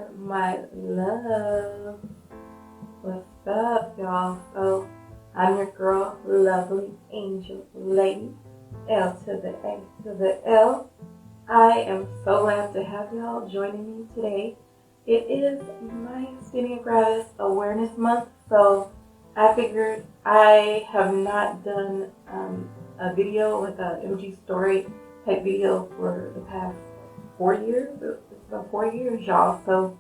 there, my love. What's up, y'all? So, I'm your girl, lovely angel lady, L to the A to the L. I am so glad to have y'all joining me today. It is Myasthenia Gravis Awareness Month, so I figured I have not done a video, like a MG story type video for the past 4 years. It's been 4 years, y'all. So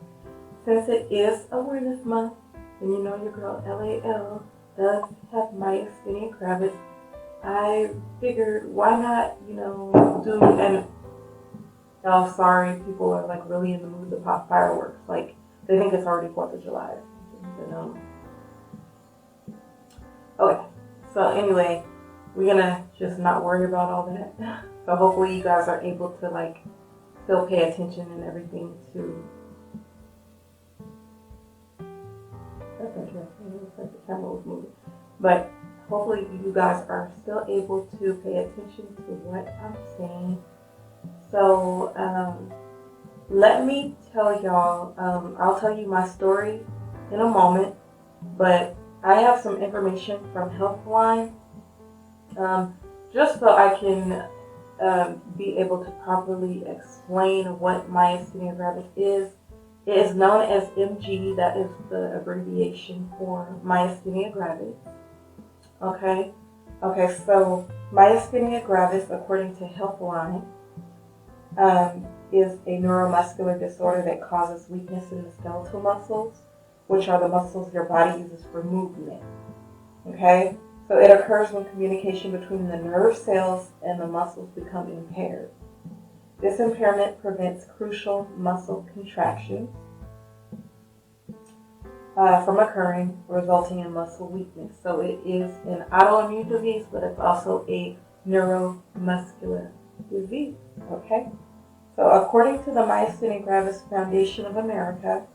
since it is Awareness Month, and you know your girl LAL does have Myasthenia Gravis, I figured why not, do an. Oh, sorry, people are like really in the mood to pop fireworks. Like they think it's already 4th of July. But, okay, so anyway, we're gonna just not worry about all that. So hopefully you guys are able to like still pay attention and everything to. That's interesting. It looks like the camera was moving, but hopefully you guys are still able to pay attention to what I'm saying. So let me tell y'all. I'll tell you my story in a moment, but I have some information from Healthline, just so I can be able to properly explain what myasthenia gravis is. It is known as MG, that is the abbreviation for myasthenia gravis. Okay, so myasthenia gravis, according to Healthline, is a neuromuscular disorder that causes weakness in the skeletal muscles, which are the muscles your body uses for movement. Okay? So it occurs when communication between the nerve cells and the muscles become impaired. This impairment prevents crucial muscle contractions from occurring, resulting in muscle weakness. So it is an autoimmune disease, but it's also a neuromuscular disease. Okay? So according to the Myasthenia Gravis Foundation of America,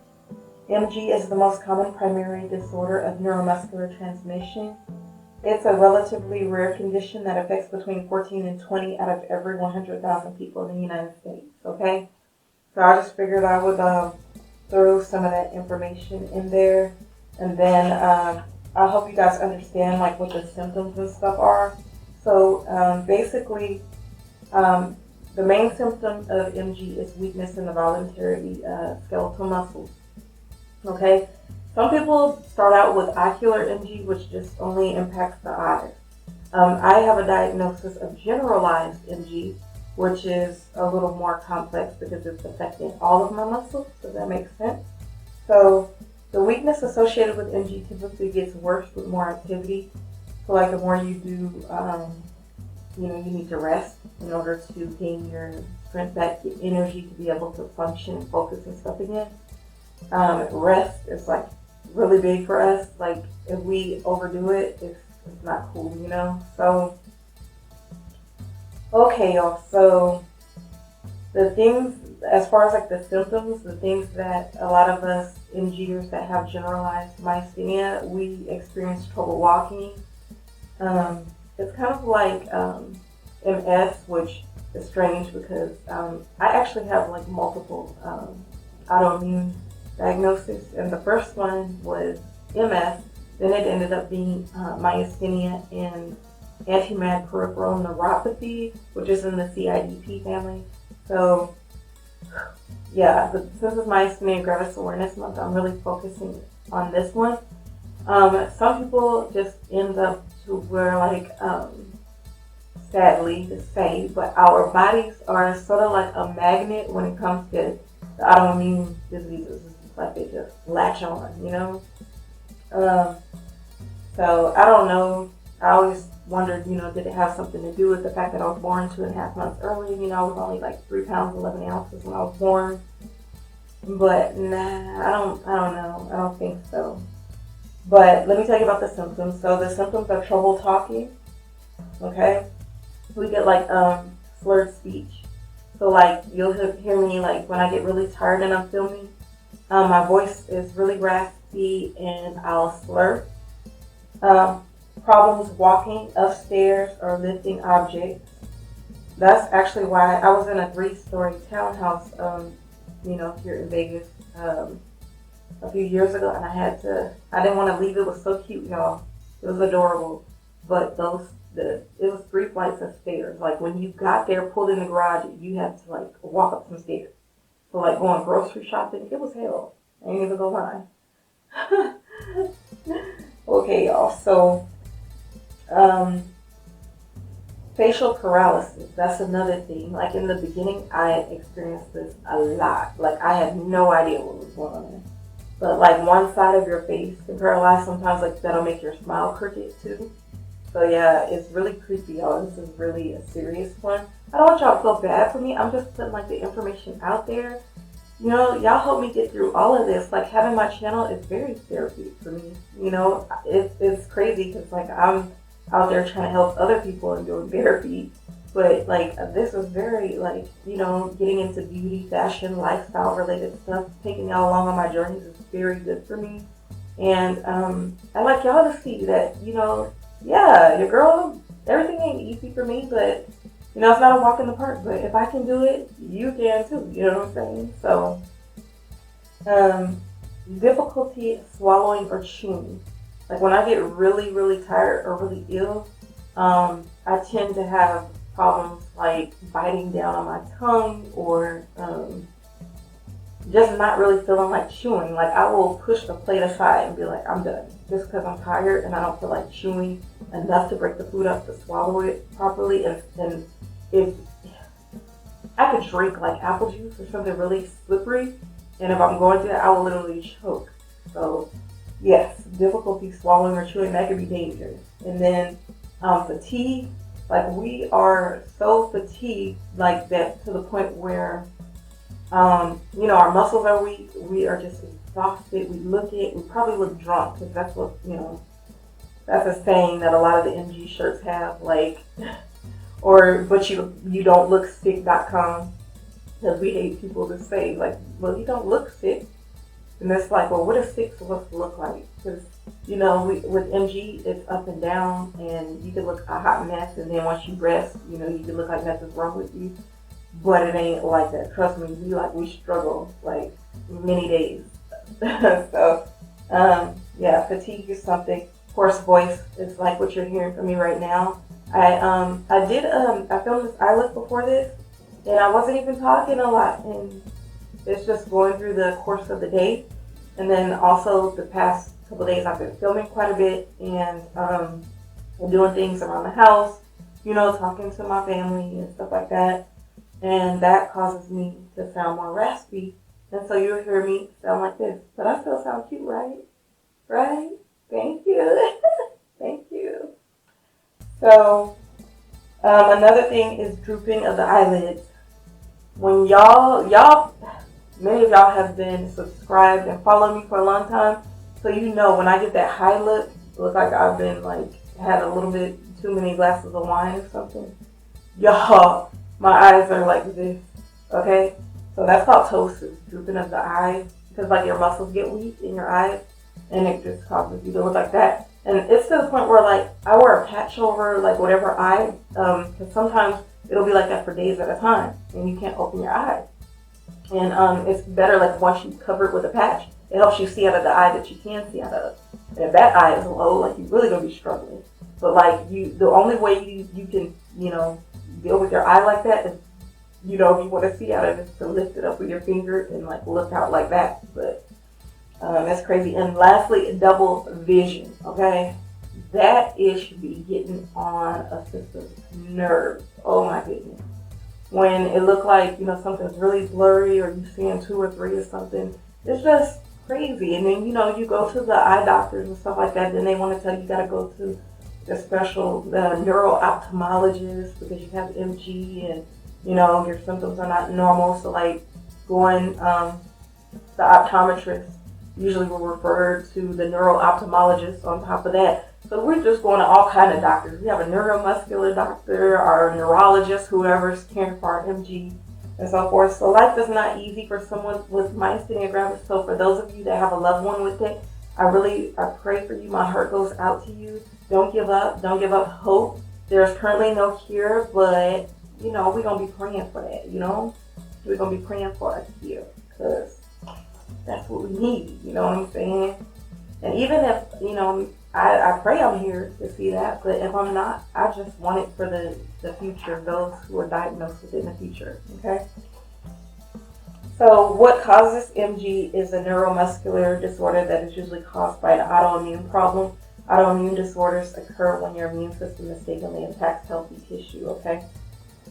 MG is the most common primary disorder of neuromuscular transmission. It's a relatively rare condition that affects between 14 and 20 out of every 100,000 people in the United States, okay? So I just figured I would throw some of that information in there, and then I hope you guys understand like what the symptoms and stuff are. So basically, the main symptom of MG is weakness in the voluntary skeletal muscles. Okay, some people start out with ocular MG, which just only impacts the eyes. I have a diagnosis of generalized MG, which is a little more complex because it's affecting all of my muscles. Does that make sense? So the weakness associated with MG typically gets worse with more activity. So like the more you do, you need to rest in order to gain your strength back, get energy to be able to function and focus and stuff again. Rest is like really big for us. Like if we overdo it, it's not cool, So, okay, y'all. So the things, as far as like the symptoms, the things that a lot of us MGers that have generalized myasthenia, we experience trouble walking. It's kind of like MS, which is strange because I actually have like multiple autoimmune diagnosis, and the first one was MS. Then it ended up being myasthenia and anti-mag peripheral neuropathy, which is in the CIDP family. So yeah, since it's Myasthenia Gravis Awareness Month, I'm really focusing on this one. Some people just end up to where like sadly to say, but our bodies are sort of like a magnet when it comes to the autoimmune diseases. It's like they just latch on, So I don't know. I always wondered, did it have something to do with the fact that I was born 2.5 months early? I was only like 3 pounds 11 ounces when I was born. But nah, I don't know. I don't think so. But let me tell you about the symptoms. So the symptoms are trouble talking. Okay, we get like slurred speech. So like you'll hear me like when I get really tired and I'm filming, my voice is really raspy and I'll slur. Problems walking upstairs or lifting objects. That's actually why I was in a 3-story townhouse here in Vegas a few years ago, and I didn't want to leave. It was so cute, y'all. It was adorable. But it was 3 flights of stairs. Like when you got there, pulled in the garage, you had to like walk up some stairs. So like going grocery shopping, it was hell. I ain't even gonna lie. Okay, y'all. So, facial paralysis. That's another thing. Like in the beginning, I experienced this a lot. Like I had no idea what was going on. But like one side of your face can paralyze sometimes. Like that'll make your smile crooked too. So yeah, it's really creepy, y'all. This is really a serious one. I don't want y'all to feel bad for me. I'm just putting like the information out there. Y'all help me get through all of this. Like having my channel is very therapeutic for me. It's crazy because like I'm out there trying to help other people and doing therapy. But like this is very like, getting into beauty, fashion, lifestyle related stuff, taking y'all along on my journeys is very good for me. And I'd like y'all to see that, yeah, your girl, everything ain't easy for me, but it's not a walk in the park. But if I can do it, you can too. You know what I'm saying? So, difficulty swallowing or chewing. Like when I get really, really tired or really ill, I tend to have problems like biting down on my tongue or just not really feeling like chewing. Like I will push the plate aside and be like, I'm done. Just because I'm tired and I don't feel like chewing enough to break the food up to swallow it properly. And if I could drink like apple juice or something really slippery, and if I'm going through that, I will literally choke. So yes, difficulty swallowing or chewing, that could be dangerous. And then fatigue, like we are so fatigued like that to the point where our muscles are weak. We are just exhausted. We probably look drunk because that's what, that's a saying that a lot of the MG shirts have, like, but you don't look sick.com, because we hate people to say, like, well, you don't look sick. And it's like, well, what is sick supposed to look like? Because, with MG, it's up and down, and you can look a hot mess, and then once you rest, you can look like nothing's wrong with you. But it ain't like that. Trust me, we struggle like many days. So, fatigue is something. Hoarse voice is like what you're hearing from me right now. I filmed this Eyelid before this, and I wasn't even talking a lot, and it's just going through the course of the day. And then also the past couple days I've been filming quite a bit and doing things around the house, talking to my family and stuff like that. And that causes me to sound more raspy. And so you'll hear me sound like this. But I still sound cute, right? Right? Thank you. Thank you. So, another thing is drooping of the eyelids. When many of y'all have been subscribed and followed me for a long time. So when I get that high look, it looks like I've been had a little bit too many glasses of wine or something. Y'all, my eyes are like this, okay? So that's called ptosis, drooping of the eyes, because your muscles get weak in your eyes, and it just causes you to look like that. And it's to the point where I wear a patch over whatever eye, because sometimes it'll be like that for days at a time, and you can't open your eyes. And it's better once you cover it with a patch, it helps you see out of the eye that you can see out of. And if that eye is low, you're really gonna be struggling. But the only way you can deal with your eye like that is, if you want to see out of it, to lift it up with your finger and look out like that. But that's crazy. And lastly, double vision. Okay, that should be getting on a sister's nerves. Oh my goodness. When it look like something's really blurry, or you're seeing 2 or 3 or something, it's just crazy. And then you go to the eye doctors and stuff like that. Then they want to tell you got to go to the special neuro-ophthalmologist because you have MG and your symptoms are not normal. So going the optometrist usually will refer to the neuro-ophthalmologist on top of that. So we're just going to all kind of doctors. We have a neuromuscular doctor, our neurologist, whoever's caring for our MG, and so forth. So life is not easy for someone with myasthenia gravis. So for those of you that have a loved one with it, I pray for you. My heart goes out to you. Don't give up. Don't give up hope. There's currently no cure, but we're gonna be praying for that. We're gonna be praying for a cure. because that's what we need. You know what I'm saying? And even if, I pray I'm here to see that, but if I'm not, I just want it for the future, those who are diagnosed with it in the future, okay? So what causes MG is a neuromuscular disorder that is usually caused by an autoimmune problem. Autoimmune disorders occur when your immune system mistakenly attacks healthy tissue, okay?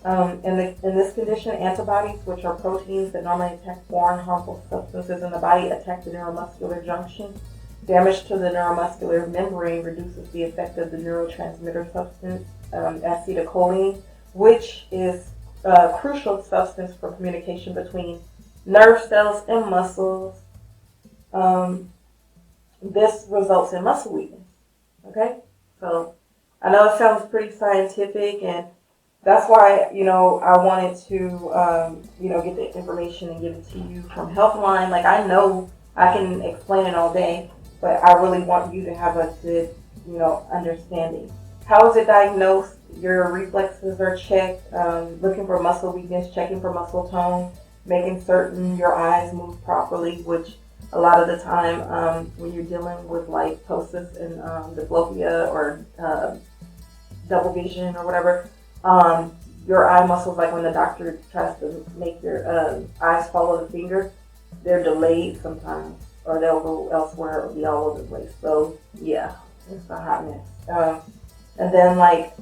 In this condition, antibodies, which are proteins that normally attack foreign harmful substances in the body, attack the neuromuscular junction. Damage to the neuromuscular membrane reduces the effect of the neurotransmitter substance, acetylcholine, which is a crucial substance for communication between nerve cells and muscles. This results in muscle weakness. Okay? So I know it sounds pretty scientific, and that's why, I wanted to, get the information and give it to you from Healthline. Like, I know I can explain it all day, but I really want you to have a good, understanding. How is it diagnosed? Your reflexes are checked, looking for muscle weakness, checking for muscle tone, making certain your eyes move properly, which a lot of the time when you're dealing with like ptosis and diplopia or double vision or whatever, your eye muscles, like when the doctor tries to make your eyes follow the finger, they're delayed sometimes, or they'll go elsewhere or be all over the place. So yeah, it's a hot mess. And then like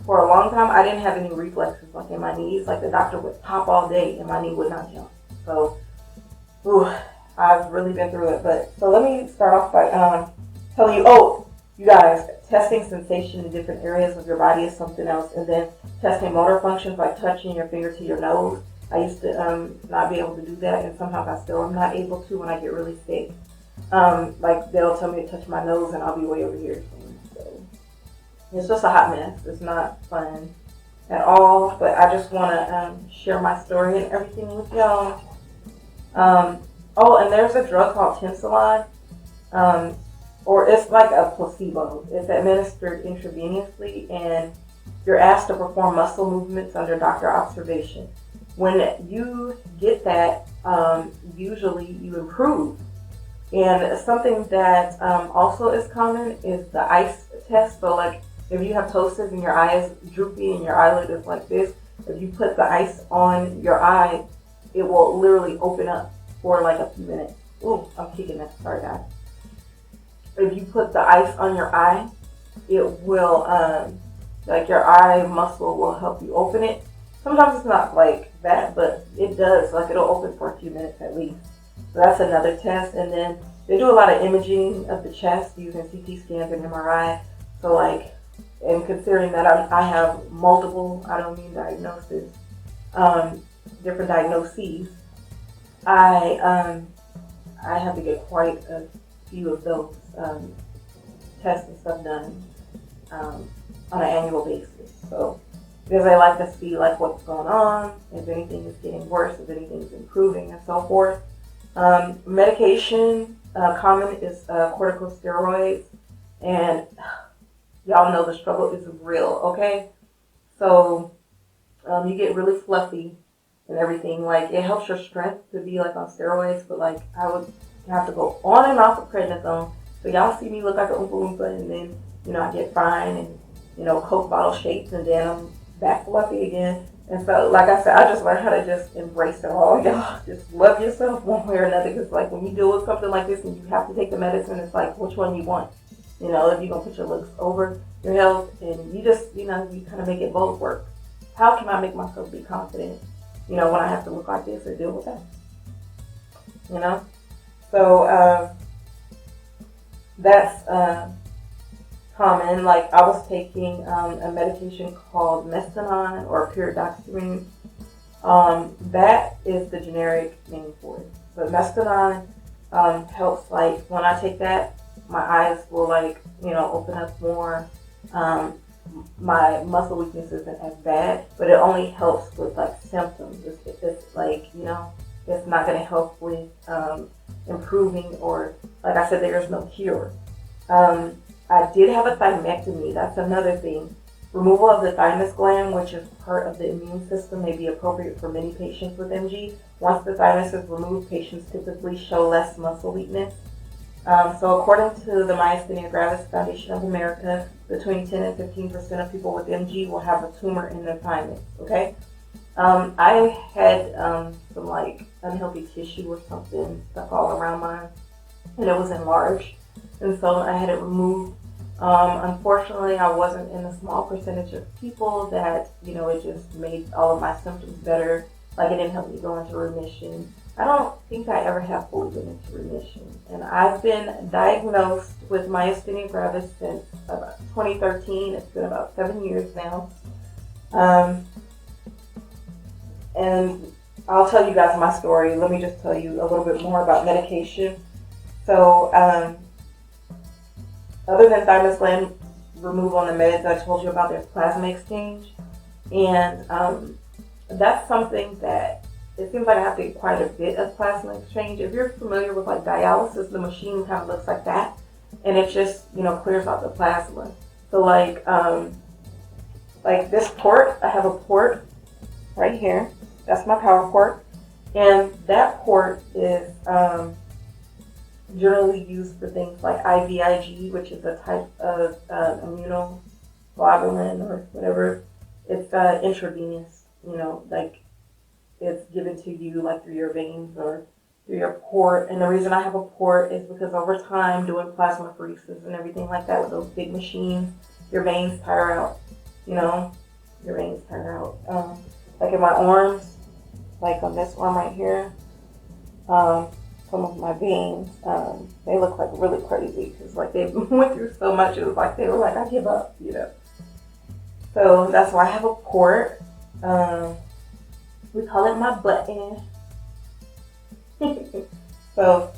for a long time, I didn't have any reflexes like in my knees. Like the doctor would pop all day and my knee would not jump. So, I've really been through it. But so let me start off by telling you, you guys, testing sensation in different areas of your body is something else. And then testing motor functions like touching your finger to your nose. I used to not be able to do that, and sometimes I still am not able to when I get really sick. Like they'll tell me to touch my nose and I'll be way over here. So it's just a hot mess. It's not fun at all, but I just want to share my story and everything with y'all. And there's a drug called Tensilon, or it's like a placebo. It's administered intravenously, and you're asked to perform muscle movements under doctor observation. When you get that, usually you improve. And something that also is common is the ice test. So like if you have ptosis and your eye is droopy and your eyelid is like this, if you put the ice on your eye, it will literally open up for like a few minutes. Ooh, I'm kicking that. Sorry, guys. If you put the ice on your eye, it will, like your eye muscle will help you open it. Sometimes it's not like that, but it does. Like it'll open for a few minutes at least. So that's another test. And then they do a lot of imaging of the chest using CT scans and MRI. So like, and considering that I have multiple autoimmune diagnoses, different diagnoses, I have to get quite a few of those tests and stuff done on an annual basis. So because I like to see like what's going on, if anything is getting worse, if anything is improving, and so forth. Medication common is corticosteroids, and y'all know the struggle is real. Okay, so you get really fluffy and everything. Like it helps your strength to be like on steroids, but like I would have to go on and off of prednisone. So y'all see me look like an Oompa Loompa, and then I get fine and Coke bottle shapes, and then I'm back fluffy again. And so, like I said, I just learned how to just embrace it all. Y'all just love yourself one way or another. Because like when you deal with something like this and you have to take the medicine, it's like which one you want. If you're gonna put your looks over your health, and you just you kind of make it both work. How can I make myself be confident? When I have to look like this or deal with that. So that's common. Like I was taking a medication called Mestinon or pyridoxine. That is the generic name for it. But Mestinon helps. Like when I take that, my eyes will open up more. My muscle weakness isn't as bad, but it only helps with like symptoms. It's like it's not going to help with improving, or like I said, there's no cure. I did have a thymectomy. That's another thing. Removal of the thymus gland, which is part of the immune system, may be appropriate for many patients with MG. Once the thymus is removed, patients typically show less muscle weakness. So according to the Myasthenia Gravis Foundation of America, between 10 and 15% of people with MG will have a tumor in their thymus, okay? I had some like unhealthy tissue or something stuck all around mine, and it was enlarged, and so I had it removed. Unfortunately, I wasn't in a small percentage of people that, it just made all of my symptoms better. Like, it didn't help me go into remission. I don't think I ever have fully been into remission. And I've been diagnosed with myasthenia gravis since about 2013. It's been about 7 years now. And I'll tell you guys my story. Let me just tell you a little bit more about medication. So, other than thymus gland removal on the meds I told you about, there's plasma exchange. And that's something that it seems like I have to get quite a bit of plasma exchange. If you're familiar with like dialysis, the machine kind of looks like that. And it just, clears out the plasma. So like this port, I have a port right here. That's my power port. And that port is generally used for things like IVIG, which is a type of immunoglobulin or whatever. It's intravenous, like it's given to you like through your veins or through your port. And the reason I have a port is because over time doing plasmapheresis and everything like that with those big machines, your veins tire out, your veins tire out. Like in my arms, like on this arm right here, some of my veins, they look like really crazy because like they went through so much. It was like they were like, I give up, So that's why I have a port. We call it my button. So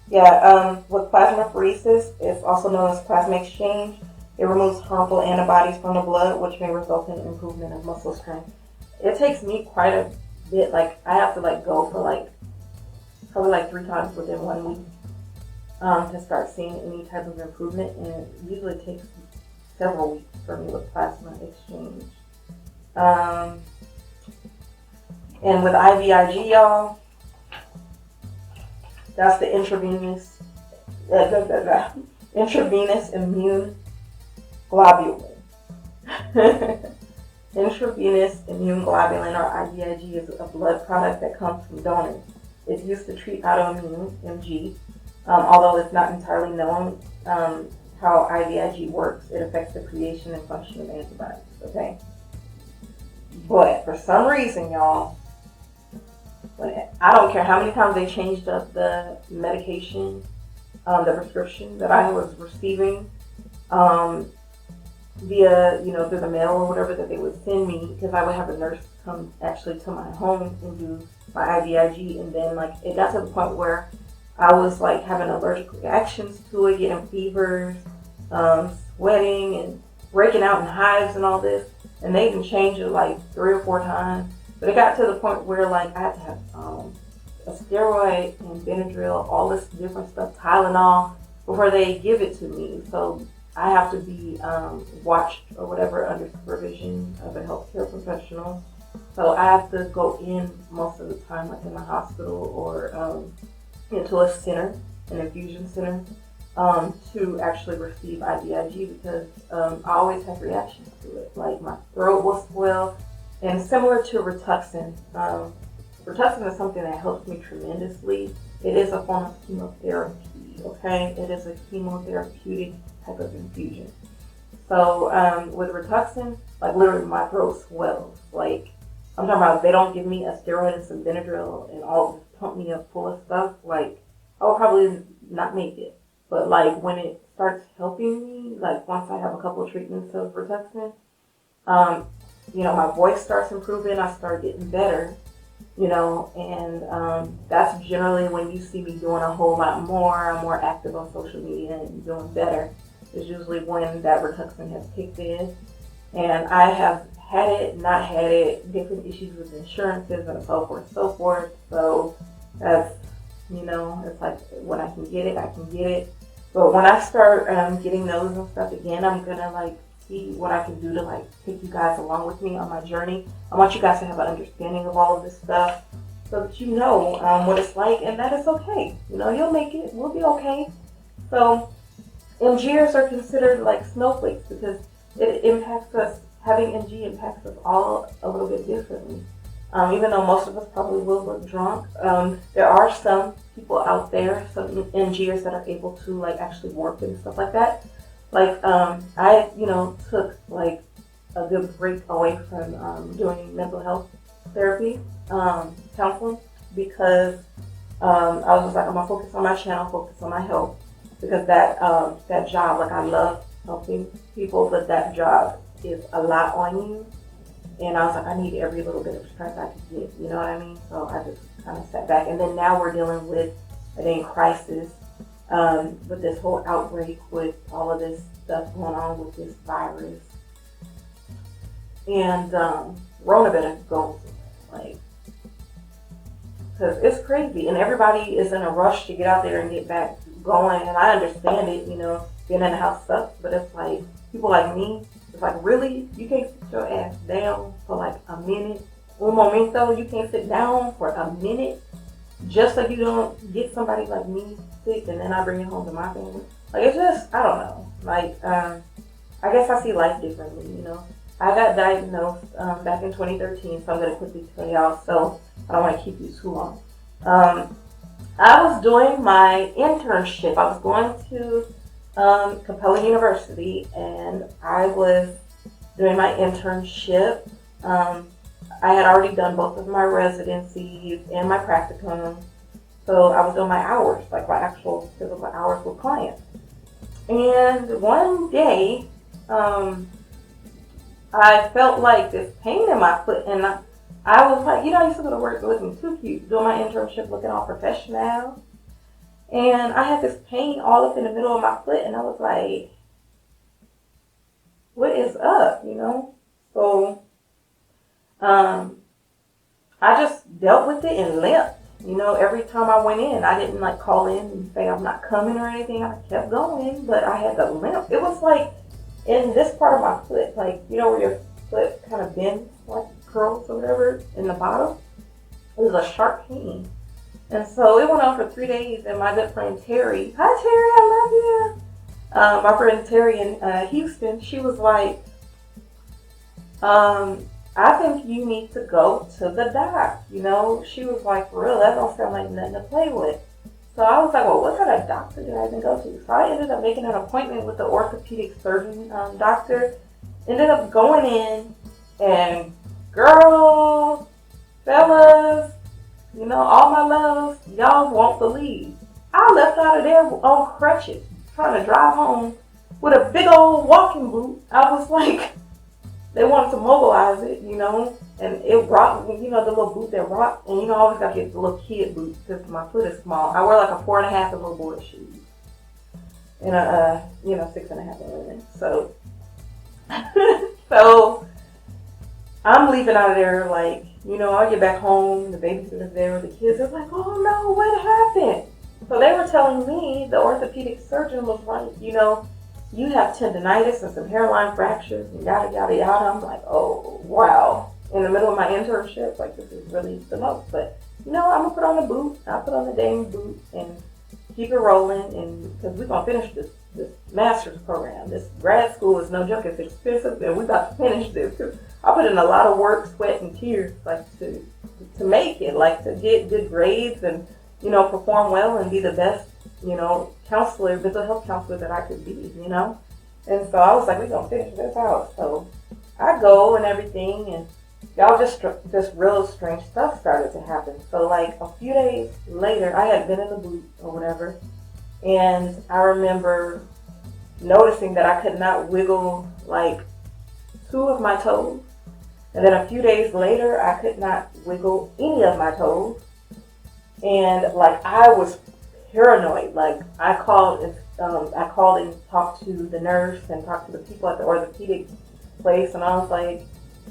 yeah, with plasmapheresis, it's also known as plasma exchange. It removes harmful antibodies from the blood, which may result in improvement of muscle strength. It takes me quite a bit. Like I have to go for probably 3 times within 1 week to start seeing any type of improvement, and it usually takes several weeks for me with plasma exchange. And with IVIG, y'all, that's the intravenous immune globulin. Intravenous immune globulin, or IVIG, is a blood product that comes from donors. It's used to treat autoimmune MG. Although it's not entirely known how IVIG works, it affects the creation and function of antibodies, okay? But for some reason, y'all, I don't care how many times they changed up the medication, the prescription that I was receiving via, through the mail or whatever that they would send me, because I would have a nurse come actually to my home and do my IVIG, and then it got to the point where I was having allergic reactions to it, getting fevers, sweating and breaking out in hives and all this, and they even changed it 3 or 4 times. But it got to the point where I had to have a steroid and Benadryl, all this different stuff, Tylenol, before they give it to me. So I have to be watched or whatever under supervision of a healthcare professional. So I have to go in most of the time, in the hospital or into a center, an infusion center, to actually receive IVIG, because I always have reactions to it. My throat will swell, and similar to Rituxan. Rituxan is something that helps me tremendously. It is a form of chemotherapy, okay? It is a chemotherapeutic type of infusion. So with Rituxan, literally my throat swells. I'm talking about, if they don't give me a steroid and some Benadryl and all pump me up full of stuff, I will probably not make it. But when it starts helping me, once I have a couple of treatments of Rituxan, my voice starts improving, I start getting better, and that's generally when you see me doing a whole lot more. I'm more active on social media and doing better. Is usually when that Rituxan has kicked in. And I have had it, not had it, different issues with insurances and so forth. So that's, it's when I can get it, I can get it. But when I start getting those and stuff again, I'm going to see what I can do to take you guys along with me on my journey. I want you guys to have an understanding of all of this stuff. so that you know what it's like and that it's okay. You'll make it. We'll be okay. So NGers are considered like snowflakes because it impacts us. Having NG impacts us all a little bit differently. Even though most of us probably will look drunk, there are some people out there, some NGers that are able to like actually work and stuff like that. Like I, took like a good break away from doing mental health therapy, counseling, because I was just like, I'm gonna focus on my channel, focus on my health, because that job, like I love helping people, but that job is a lot on you. And I was like, I need every little bit of strength I could get, you know what I mean? So I just kind of sat back. And then now we're dealing with a crisis, with this whole outbreak, with all of this stuff going on with this virus. And Rona better go, like, because it's crazy. And everybody is in a rush to get out there and get back going. And I understand it, being in the house sucks. But it's like, people like me, it's like, really? You can't sit your ass down for like a minute? Un momento, you can't sit down for a minute just so you don't get somebody like me sick and then I bring it home to my family? Like, it's just, I don't know. Like, I guess I see life differently, I got diagnosed back in 2013, so I'm going to quickly tell y'all, so I don't want to keep you too long. I was doing my internship. I was going to Capella University, and I was doing my internship. I had already done both of my residencies and my practicum, so I was doing my hours, like my actual physical hours with clients. And one day, I felt like this pain in my foot, and I was like, I used to go to work looking too cute, doing my internship looking all professional. And I had this pain all up in the middle of my foot, and I was like, what is up, So, I just dealt with it and limped. Every time I went in, I didn't like call in and say I'm not coming or anything. I kept going, but I had to limp. It was like in this part of my foot, like, where your foot kind of bends, like curls or whatever, in the bottom. It was a sharp pain. And so it went on for 3 days, and my good friend Terry, hi Terry, I love you. My friend Terry in Houston, she was like, I think you need to go to the doc. She was like, for real, that don't sound like nothing to play with. So I was like, well, what kind of doctor did I even go to? So I ended up making an appointment with the orthopedic surgeon doctor. Ended up going in, and girl, fellas, all my loves, y'all won't believe. I left out of there on crutches, trying to drive home with a big old walking boot. I was like, they wanted to mobilize it, and it rocked, the little boot that rocked. And I always got to get the little kid boot because my foot is small. I wear like a 4.5 in little boy shoes. And a, 6.5 in women. So, so I'm leaving out of there like, I get back home, the babysitter's there, the kids are like, oh no, what happened? So they were telling me, the orthopedic surgeon was like, you have tendonitis and some hairline fractures and yada, yada, yada. I'm like, oh, wow. In the middle of my internship, like, this is really the most. But, I'm going to put on the boot. I'll put on the dang boot and keep it rolling. And because we're going to finish this master's program. This grad school is no joke. It's expensive, and we're about to finish this. I put in a lot of work, sweat, and tears, like, to make it, like, to get good grades and, perform well and be the best, counselor, mental health counselor that I could be, And so I was like, we're going to finish this out. So I go and everything, and y'all just real strange stuff started to happen. So like a few days later, I had been in the boot or whatever, and I remember noticing that I could not wiggle like 2 of my toes. And then a few days later, I could not wiggle any of my toes. And like I was paranoid. Like I called and talked to the nurse and talked to the people at the orthopedic place, and I was like,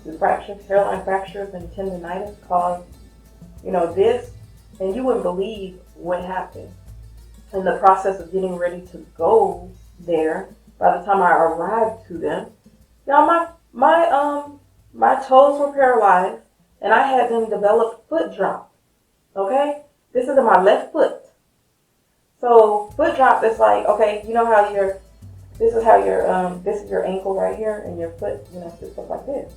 the fractures, hairline fractures and tendonitis caused, this, and you wouldn't believe what happened. In the process of getting ready to go there, by the time I arrived to them, y'all, my toes were paralyzed, and I had them develop foot drop. Okay? This is in my left foot. So foot drop is like, okay, you know how this is your ankle right here, and your foot, just look like this.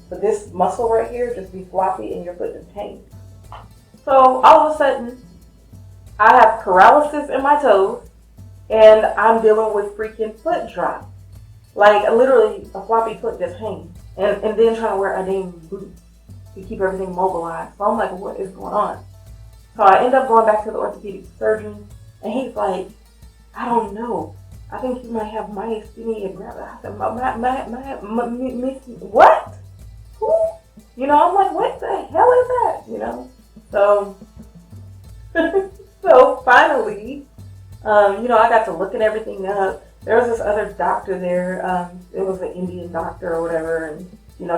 But this muscle right here just be floppy, and your foot just hangs. So all of a sudden, I have paralysis in my toes, and I'm dealing with freaking foot drop. Like literally a floppy foot just hangs. And then trying to wear a dang boot to keep everything mobilized. So I'm like, what is going on? So I end up going back to the orthopedic surgeon, and he's like, I don't know. I think you might have Myasthenia Gravis. I said, what? Who? I'm like, what the hell is that? So, so finally, I got to look at everything up. There was this other doctor there. It was an Indian doctor or whatever, and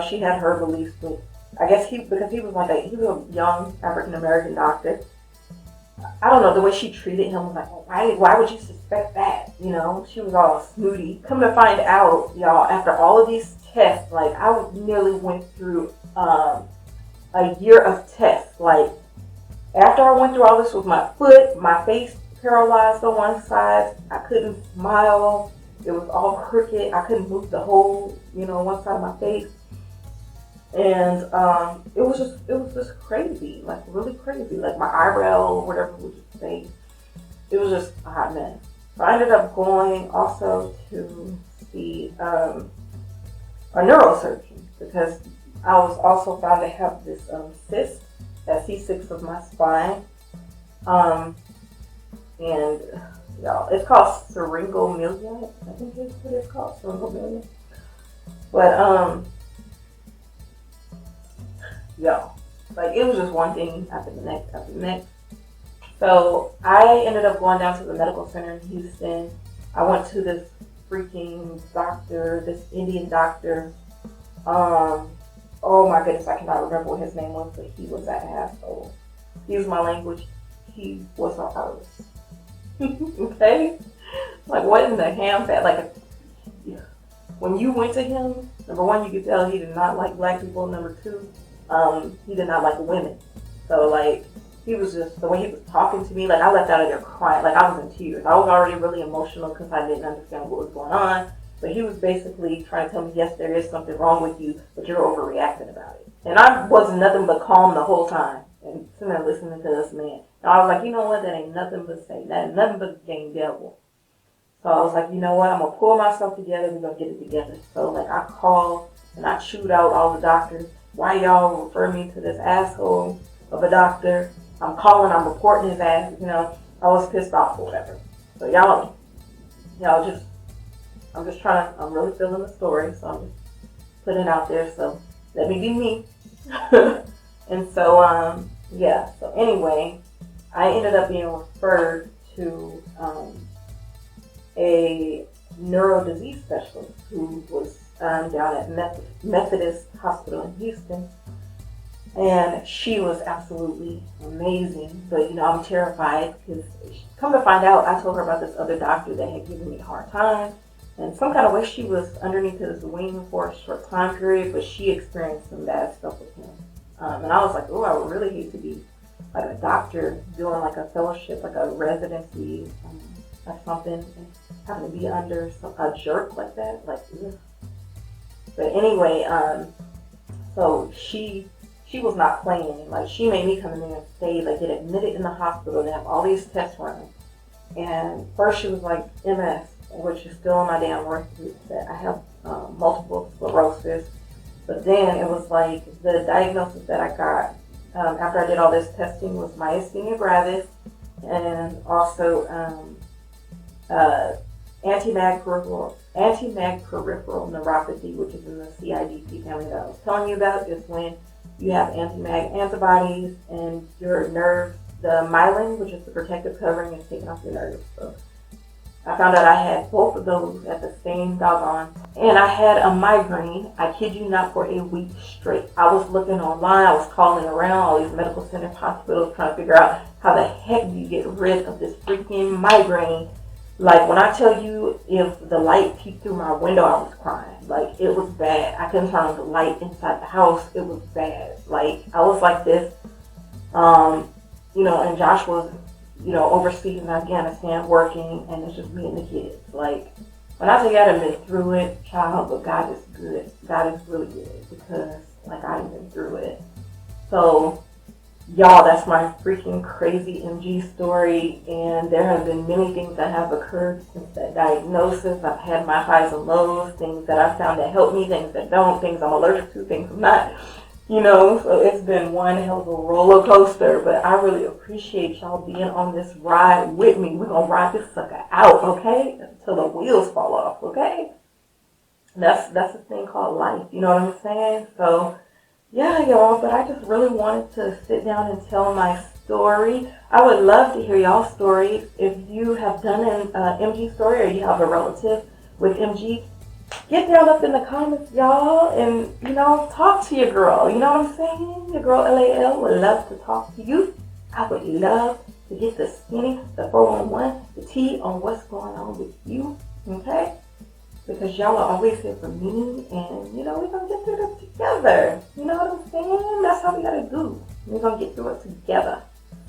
she had her beliefs, but I guess because he was a young African American doctor. I don't know, the way she treated him was like, why would you suspect that? She was all snooty. Come to find out, y'all, after all of these tests, like I nearly went through a year of tests. Like after I went through all this with my foot, my face paralyzed on one side, I couldn't smile. It was all crooked. I couldn't move the whole, one side of my face. And it was just crazy, like really crazy. Like my eyebrow or whatever would you say. It was just a hot mess. So I ended up going also to see a neurosurgeon because I was also found to have this cyst at C6 of my spine. And y'all, it's called syringomyelia. I think that's what it's called, syringomyelia. But like it was just one thing after the next. So I ended up going down to the medical center in Houston. I went to this freaking doctor, this Indian doctor. Oh my goodness, I cannot remember what his name was, but he was that asshole. Excuse my language. He was a artist. Okay? Like what in the ham fat? Like when you went to him, number one, you could tell he did not like black people. Number two, he did not like women. So like he was just, the way he was talking to me, like I left out of there crying, like I was in tears. I was already really emotional because I didn't understand what was going on. But he was basically trying to tell me, yes, there is something wrong with you, but you're overreacting about it. And I was nothing but calm the whole time and sitting there listening to this man. And I was like, you know what, that ain't nothing but Satan. That ain't nothing but the dang devil. So I was like, you know what, I'm going to pull myself together. We're going to get it together. So like I called and I chewed out all the doctors. Why y'all refer me to this asshole of a doctor? I'm calling, I'm reporting his ass. I was pissed off or whatever. So y'all just, I'm really feeling the story. So I'm just putting it out there. So let me be me. And so, so anyway, I ended up being referred to a neuro disease specialist who was down at Methodist Hospital in Houston. And she was absolutely amazing. But, I'm terrified because come to find out, I told her about this other doctor that had given me a hard time. And some kind of way she was underneath his wing for a short time period, but she experienced some bad stuff with him. And I was like, oh, I would really hate to be like a doctor doing like a fellowship, like a residency or something, and having to be under a jerk like that. Like, ugh. But anyway, so she was not playing. Like, she made me come in there and stay, like, get admitted in the hospital and have all these tests run. And first she was like, MS, which is still on my damn work group, that I have multiple sclerosis. But then it was like the diagnosis that I got after I did all this testing was Myasthenia Gravis and also anti-mag peripheral neuropathy, which is in the CIDP family that I was telling you about. Is when you have anti-mag antibodies and your nerves, the myelin, which is the protective covering, is taken off your nerves. So I found out I had both of those at the same doggone. And I had a migraine, I kid you not, for a week straight. I was looking online, I was calling around all these medical centers, hospitals, trying to figure out how the heck do you get rid of this freaking migraine. Like, when I tell you, if the light peeked through my window, I was crying. Like, it was bad. I couldn't turn on the light inside the house. It was bad. Like, I was like this. and Joshua's, overseas in Afghanistan working, and it's just me and the kids. Like, when I say I've been through it, child, but God is good. God is really good because, like, I've been through it. So, y'all, that's my freaking crazy MG story, and there have been many things that have occurred since that diagnosis. I've had my highs and lows, things that I found that help me, things that don't, things I'm allergic to, things I'm not. So it's been one hell of a roller coaster, but I really appreciate y'all being on this ride with me. We're going to ride this sucker out, okay? Until the wheels fall off, okay? That's a thing called life, you know what I'm saying? So, yeah, y'all, but I just really wanted to sit down and tell my story. I would love to hear y'all's stories. If you have done an MG story or you have a relative with MG, get down up in the comments, y'all, and, talk to your girl. You know what I'm saying? Your girl, LAL, would love to talk to you. I would love to get the skinny, the 411, the tea on what's going on with you, okay? Because y'all are always here for me, and, we're going to get through this together. You know what I'm saying? That's how we got to do. We're going to get through it together.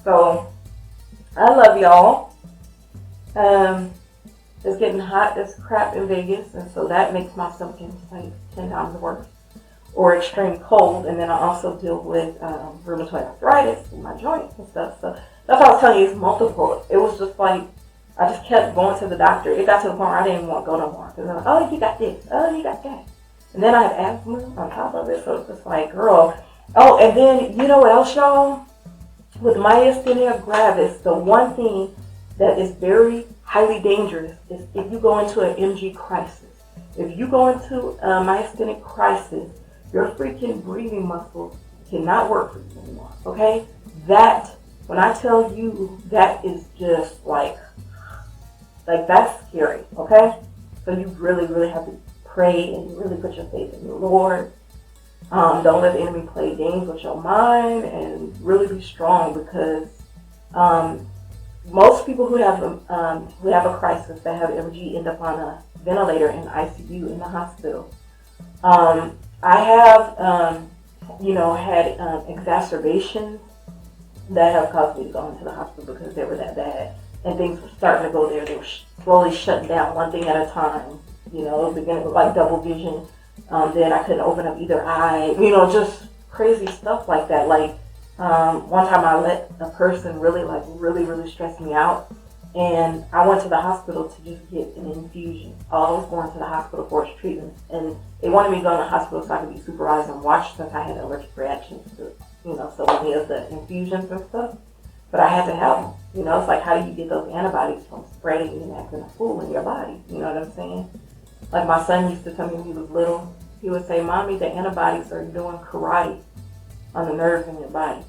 So, I love y'all. It's getting hot as crap in Vegas, and so that makes my stomach like 10 times worse. Or extreme cold, and then I also deal with rheumatoid arthritis in my joints and stuff. So that's what I was telling you, it's multiple. It was just like, I just kept going to the doctor. It got to the point where I didn't even want to go no more. Because I'm like, oh, you got this. Oh, you got that. And then I had asthma on top of it, so it's just like, girl. Oh, and then, you know what else, y'all? With Myasthenia Gravis, the one thing that is very highly dangerous is if you go into an MG crisis. If you go into a myasthenic crisis, your freaking breathing muscles cannot work for you anymore, okay? That, when I tell you, that is just like that's scary, okay? So you really, really have to pray and really put your faith in the Lord. Don't let the enemy play games with your mind, and really be strong, because most people who have a crisis that have MG end up on a ventilator in ICU in the hospital. I have, had exacerbations that have caused me to go into the hospital because they were that bad, and things were starting to go there. They were slowly shutting down one thing at a time. Beginning with like double vision. Then I couldn't open up either eye. Just crazy stuff like that. Like one time I let a person really stress me out, and I went to the hospital to just get an infusion. I was going to the hospital for its treatment, and they wanted me to go to the hospital so I could be supervised and watched, since I had allergic reactions to, so many of the infusions and stuff. But I had to have them. It's like, how do you get those antibodies from spreading and acting a fool in your body? You know what I'm saying? Like my son used to tell me when he was little, he would say, Mommy, the antibodies are doing karate on the nerves in your body.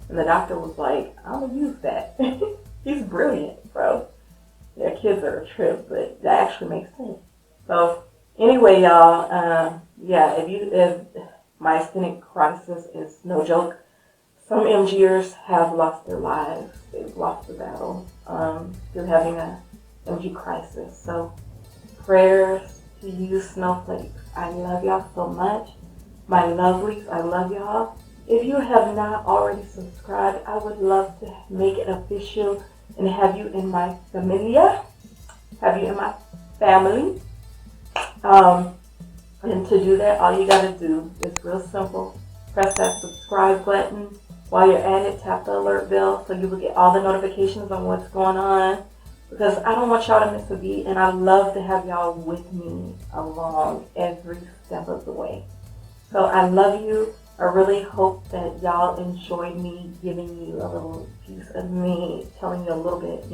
And the doctor was like, I'm going to use that. He's brilliant, bro. Their kids are a trip, but that actually makes sense. So anyway, y'all, if myasthenic crisis is no joke. Some MGers have lost their lives. They've lost the battle through having a MG crisis. So prayers to you, snowflakes. I love y'all so much. My lovelies, I love y'all. If you have not already subscribed, I would love to make it official and have you in my familia, have you in my family. And to do that, all you gotta do is real simple. Press that subscribe button. While you're at it, tap the alert bell so you will get all the notifications on what's going on. Because I don't want y'all to miss a beat, and I love to have y'all with me along every step of the way. So I love you. I really hope that y'all enjoyed me giving you a little piece of me, telling you a little bit,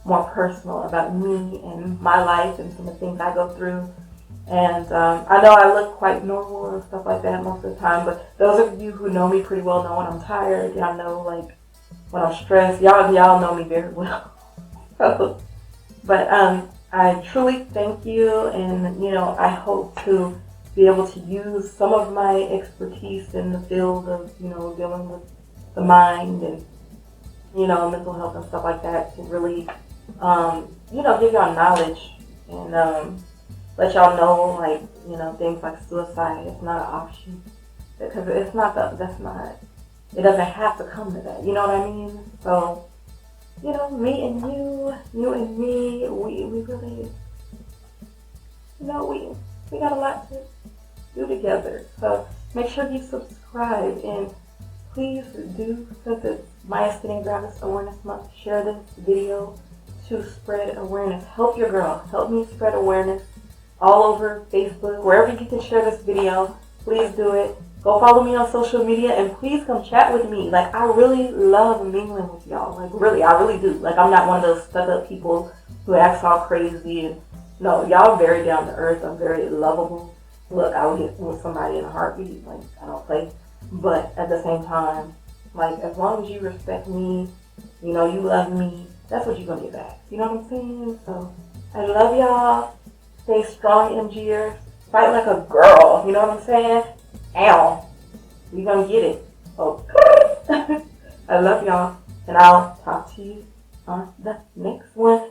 more personal about me and my life and some of the things I go through. And I know I look quite normal and stuff like that most of the time, but those of you who know me pretty well know when I'm tired. Y'all know, like, when I'm stressed. Y'all know me very well. But I truly thank you, and I hope to be able to use some of my expertise in the field of dealing with the mind and mental health and stuff like that to really give y'all knowledge and let y'all know, like, things like suicide is not an option, because that's not it doesn't have to come to that. You know what I mean? So, you know, me and you and me, we really, you know, we got a lot to do together. So make sure you subscribe, and please do, since it's Myasthenia Gravis Awareness Month, share this video to spread awareness. Help your girl. Help me spread awareness all over Facebook, wherever you can share this video. Please do it. Go follow me on social media, and please come chat with me. Like, I really love mingling with y'all. Like, really, I really do. Like, I'm not one of those stuck-up people who acts all crazy. And no, y'all very down to earth. I'm very lovable. Look, I will get with somebody in a heartbeat. Like, I don't play. But at the same time, like, as long as you respect me, you know, you love me, that's what you're going to get back. You know what I'm saying? So, I love y'all. Stay strong, MGers. Fight like a girl. You know what I'm saying? Ow. We gonna get it. Okay. I love y'all. And I'll talk to you on the next one.